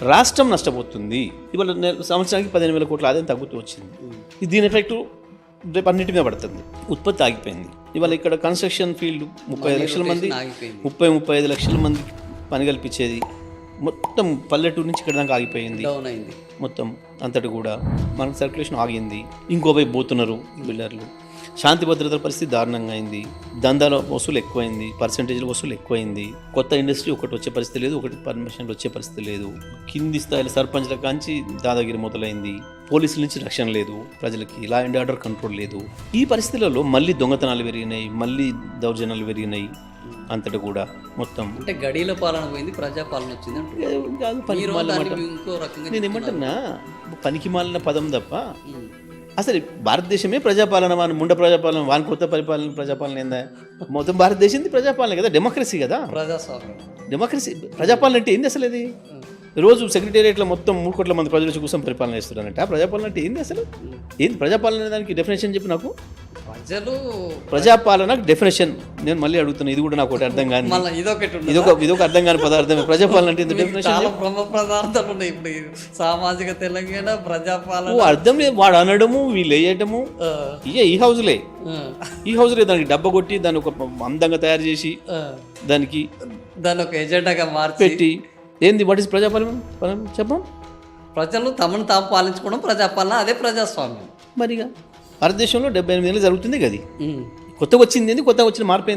రాష్ట్రం నష్టపోతుంది. ఇవాళ సంవత్సరానికి 15,000 కోట్ల ఆదాయం తగ్గుతూ వచ్చింది. దీని ఎఫెక్టు రేపు అన్నిటి మీద పడుతుంది. ఉత్పత్తి ఆగిపోయింది. ఇవాళ ఇక్కడ కన్స్ట్రక్షన్ ఫీల్డ్ 35 లక్షల మంది 35 లక్షల మంది పని కల్పించేది మొత్తం పల్లెటూరు నుంచి ఇక్కడ దాకా ఆగిపోయింది. మొత్తం అంతటి కూడా మనకు సర్క్యులేషన్ ఆగింది. ఇంకో వైపు పోతున్నారు బిల్డర్లు. శాంతి భద్రతల పరిస్థితి దారుణంగా అయింది. దందాల వసూలు ఎక్కువైంది, పర్సంటేజ్ల వసూలు ఎక్కువైంది. కొత్త ఇండస్ట్రీ ఒకటి వచ్చే పరిస్థితి లేదు, ఒకటి పర్మిషన్లు వచ్చే పరిస్థితి లేదు. కింది స్థాయిలో సర్పంచ్ల కాంచి దాదాగిరి మొదలైంది. పోలీసుల నుంచి రక్షణ లేదు, ప్రజలకి లా అండ్ ఆర్డర్ కంట్రోల్ లేదు. ఈ పరిస్థితులలో మళ్ళీ దొంగతనాలు పెరిగినాయి, మళ్ళీ దౌర్జన్యాలు పెరిగినాయి. అంతటి కూడా మొత్తం అంటే గడిల పాలన పోయింది, ప్రజాపాలన వచ్చింది. నేను ఏమంటున్నా, పనికి మాలిన పదం తప్ప అసలు భారతదేశమే ప్రజాపాలన. ముండ ప్రజాపాలన, వాని కొత్త పరిపాలన ప్రజాపాలన ఏందా? మొత్తం భారతదేశం ప్రజాపాలన కదా, డెమోక్రసీ కదా. ప్రజాస్వామ్యం, డెమోక్రసీ, ప్రజాపాలన అంటే ఏంది అసలు? అది రోజు సెక్రటేరియట్లో మొత్తం 3 కోట్ల మంది ప్రజలు వచ్చి కూర్చొని పరిపాలన చేస్తున్నారంట. ప్రజాపాలన అంటే ఏంది అసలు? ఏంది ప్రజాపాలన అనే దానికి డెఫినేషన్ చెప్పి నాకు. ప్రజలు ప్రజాపాలన డెఫినేషన్ నేను మళ్ళీ అడుగుతున్నా. ఇది కూడా నాకు ఒకటి అర్థం కాని, ఇదొక అర్థం కాని పదార్థమే. ప్రజాపాలన అంటే డెఫినేషన్ పదార్థాలు ఉన్నాయి. ఇప్పుడు సామాజిక తెలంగాణ ప్రజాపాలన అర్థం లేదు. వాడు అనడము, వీళ్ళు వేయటము. ఈ హౌజ్లే దానికి డబ్బా కొట్టి దాన్ని ఒక అందంగా తయారు చేసి దాన్ని ఒక ఎజెండాగా మార్చి పెట్టి ఏంది వాట్ ఇస్ ప్రజాపాలన చెప్పం. ప్రజలు తమను తాము పాలించుకోవడం ప్రజాపాలన, అదే ప్రజాస్వామ్యం. మరిగా భారతదేశంలో 78 ఏళ్ళు జరుగుతుంది కదా. కొత్తగా వచ్చింది ఏంది? కొత్తగా వచ్చిన మార్పు.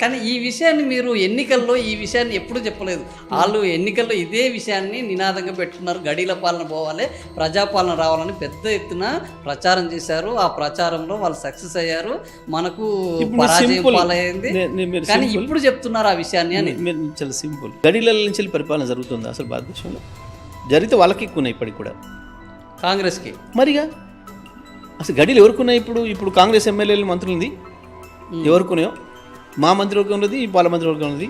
కానీ ఈ విషయాన్ని మీరు ఎన్నికల్లో ఈ విషయాన్ని ఎప్పుడు చెప్పలేదు. వాళ్ళు ఎన్నికల్లో ఇదే విషయాన్ని నినాదంగా పెట్టుకున్నారు. గడీల పాలన పోవాలి, ప్రజాపాలన రావాలని పెద్ద ఎత్తున ప్రచారం చేశారు. ఆ ప్రచారంలో వాళ్ళు సక్సెస్ అయ్యారు. మనకు పరాజయం పాలైంది. కానీ ఇప్పుడు చెప్తున్నారు ఆ విషయాన్ని అని. చాలా సింపుల్. గడీల నుంచి పరిపాలన జరుగుతుంది అసలు భారతదేశంలో? జరిగితే వాళ్ళకి ఎక్కువ ఉన్నాయి ఇప్పటికి కూడా, కాంగ్రెస్కి. మరిగా అసలు గడీలు ఎవరుకున్నాయి? ఇప్పుడు కాంగ్రెస్ ఎమ్మెల్యేలు మంత్రులుంది ఎవరుకున్నాయో? మా మంత్రివర్గం ఉన్నది, వాళ్ళ మంత్రివర్గం ఉన్నది,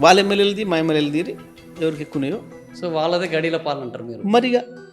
వాళ్ళ ఎమ్మెల్యేలది మా ఎమ్మెల్యేలది ఎవరికి ఎక్కువన్నాయో. సో వాళ్ళదే గడీల పాలన అంటారు మీరు. మరిగా